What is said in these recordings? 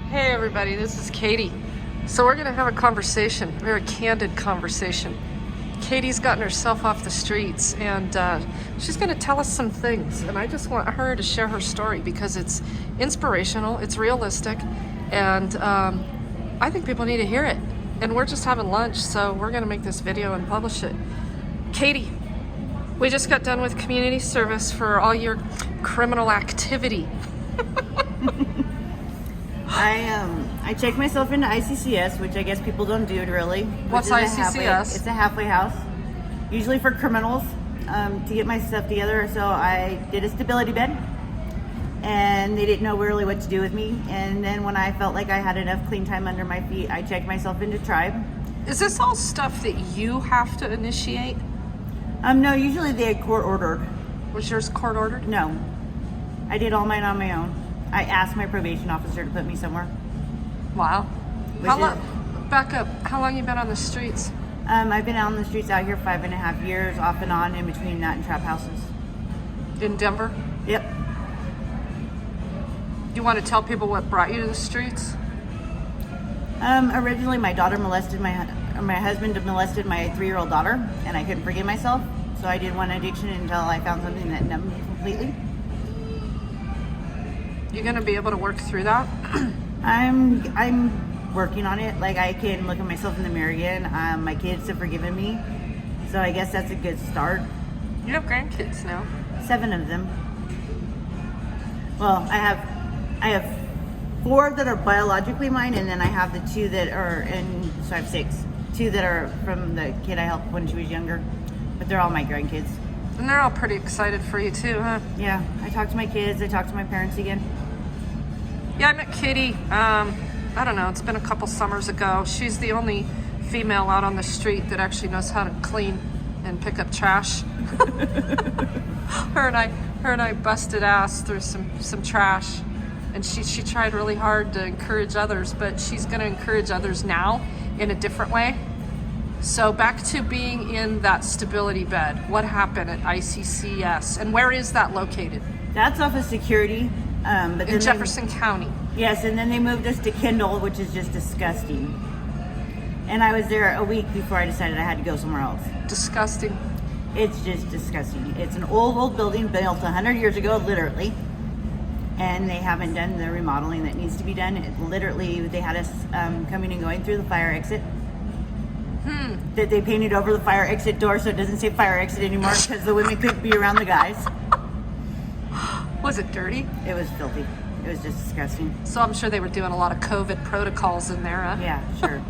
Hey everybody, this is Katy. So we're gonna have a conversation, a very candid conversation. Katy's gotten herself off the streets and she's gonna tell us some things, and I just want her to share her story because it's inspirational, it's realistic, and I think people need to hear it. And we're just having lunch, so we're gonna make this video and publish it. Katy, we just got done with community service for all your criminal activity. I checked myself into ICCS, which I guess people don't do it really. What's ICCS? It's a halfway house, usually for criminals, to get my stuff together. So I did a stability bed, and they didn't know really what to do with me. And then when I felt like I had enough clean time under my feet, I checked myself into Tribe. Is this all stuff that you have to initiate? No, usually they had court ordered. Was yours court ordered? No, I did all mine on my own. I asked my probation officer to put me somewhere. Wow. Back up. How long you been on the streets? I've been out on the streets out here 5.5 years, off and on, in between that and trap houses. In Denver? Yep. You want to tell people what brought you to the streets? Originally my daughter molested my husband molested my 3-year-old daughter, and I couldn't forgive myself. So I did one addiction until I found something that numbed me completely. You gonna be able to work through that? I'm working on it. Like, I can look at myself in the mirror again. My kids have forgiven me, so I guess that's a good start. You have grandkids now. 7 of them. Well, I have 4 that are biologically mine, and then I have the 2 that are, and so I have 6. 2 that are from the kid I helped when she was younger, but they're all my grandkids. And they're all pretty excited for you too, huh? Yeah, I talk to my kids. I talk to my parents again. Yeah, I met Katy, I don't know, it's been a couple summers ago. She's the only female out on the street that actually knows how to clean and pick up trash. Her and I busted ass through some trash, and she tried really hard to encourage others, but she's gonna encourage others now in a different way. So back to being in that stability bed. What happened at ICCS, and where is that located? That's off of Security. But in Jefferson County. Yes, and then they moved us to Kendall, which is just disgusting. And I was there a week before I decided I had to go somewhere else. Disgusting. It's just disgusting. It's an old building built 100 years ago, literally. And they haven't done the remodeling that needs to be done. They had us coming and going through the fire exit. That they painted over the fire exit door so it doesn't say fire exit anymore because the women couldn't be around the guys. Was it dirty? It was filthy. It was just disgusting. So I'm sure they were doing a lot of COVID protocols in there, huh? Yeah, sure.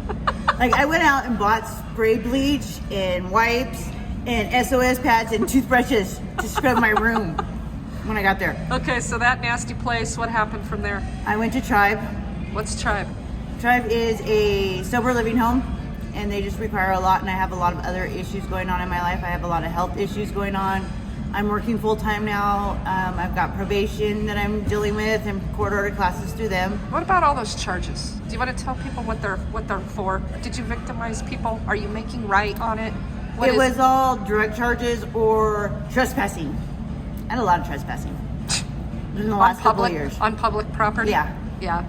Like, I went out and bought spray bleach and wipes and SOS pads and toothbrushes to scrub my room when I got there. Okay, so that nasty place, what happened from there? I went to Tribe. What's Tribe? Tribe is a sober living home, and they just require a lot, and I have a lot of other issues going on in my life. I have a lot of health issues going on. I'm working full-time now. I've got probation that I'm dealing with and court order classes through them. What about all those charges? Do you want to tell people what they're for? Did you victimize people? Are you making right on it? It was all drug charges or trespassing. I had a lot of trespassing in the last couple of years. On public property? Yeah. Yeah.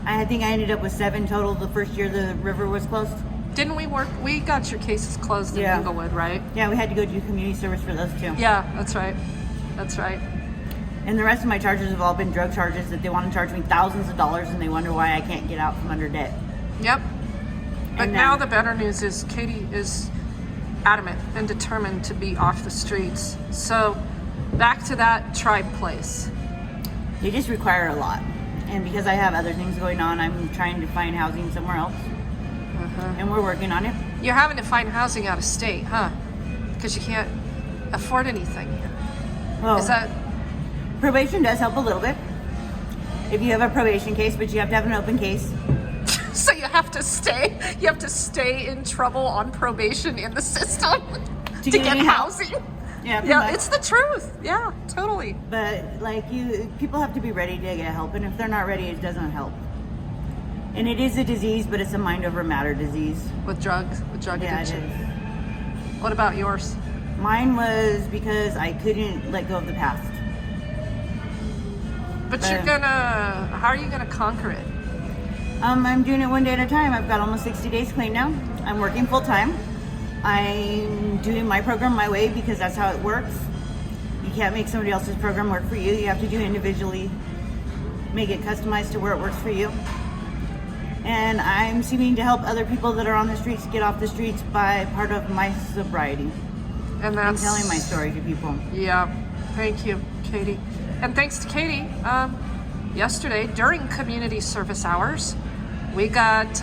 I think I ended up with 7 total the first year the river was closed. Didn't we got your cases closed in Inglewood, right? Yeah, we had to go do community service for those too. Yeah, that's right. That's right. And the rest of my charges have all been drug charges that they want to charge me thousands of dollars, and they wonder why I can't get out from under debt. Yep. But now the better news is Katy is adamant and determined to be off the streets. So back to that Tribe place. They just require a lot. And because I have other things going on, I'm trying to find housing somewhere else. And we're working on it. You're having to find housing out of state, huh? Because you can't afford anything. Well, is that probation does help a little bit if you have a probation case, but you have to have an open case. So you have to stay in trouble on probation in the system to get housing. Yeah, it's the truth. Yeah, totally. But like, people have to be ready to get help, and if they're not ready, it doesn't help. And it is a disease, but it's a mind over matter disease. With drug addiction. Yeah, it is. What about yours? Mine was because I couldn't let go of the past. But you're gonna, how are you gonna conquer it? I'm doing it one day at a time. I've got almost 60 days clean now. I'm working full time. I'm doing my program my way because that's how it works. You can't make somebody else's program work for you. You have to do it individually, make it customized to where it works for you. And I'm seeming to help other people that are on the streets get off the streets by part of my sobriety. And that's I'm telling my story to people. Yeah, thank you, Katy. And thanks to Katy, yesterday during community service hours, we got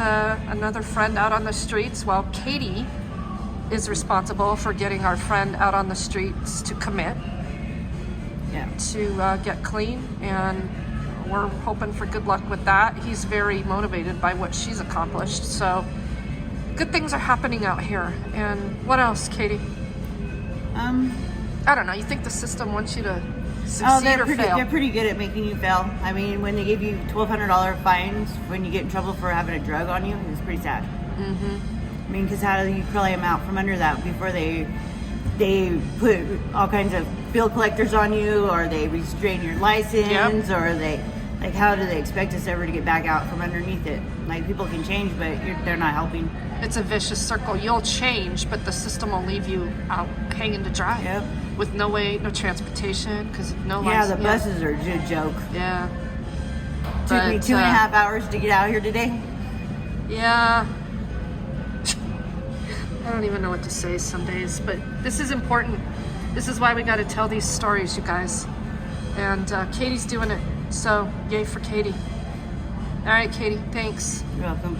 another friend out on the streets while Katy is responsible for getting our friend out on the streets to commit, to get clean, and we're hoping for good luck with that. He's very motivated by what she's accomplished, so good things are happening out here. And what else, Katy? I don't know. You think the system wants you to succeed or fail? They're pretty good at making you fail. I mean, when they give you $1,200 fines when you get in trouble for having a drug on you, it's pretty sad. I mean, because how do you probably them out from under that before they put all kinds of bill collectors on you, or they restrain your license, or like how do they expect us ever to get back out from underneath it? Like, people can change, but they're not helping. It's a vicious circle. You'll change, but the system will leave you out hanging to dry. With no way, no transportation, because no license. The buses are a joke. Yeah. Took me 2.5 hours to get out here today. Yeah. I don't even know what to say some days, but this is important. This is why we got to tell these stories, you guys. And Katy's doing it, so yay for Katy. All right, Katy, thanks. You're welcome.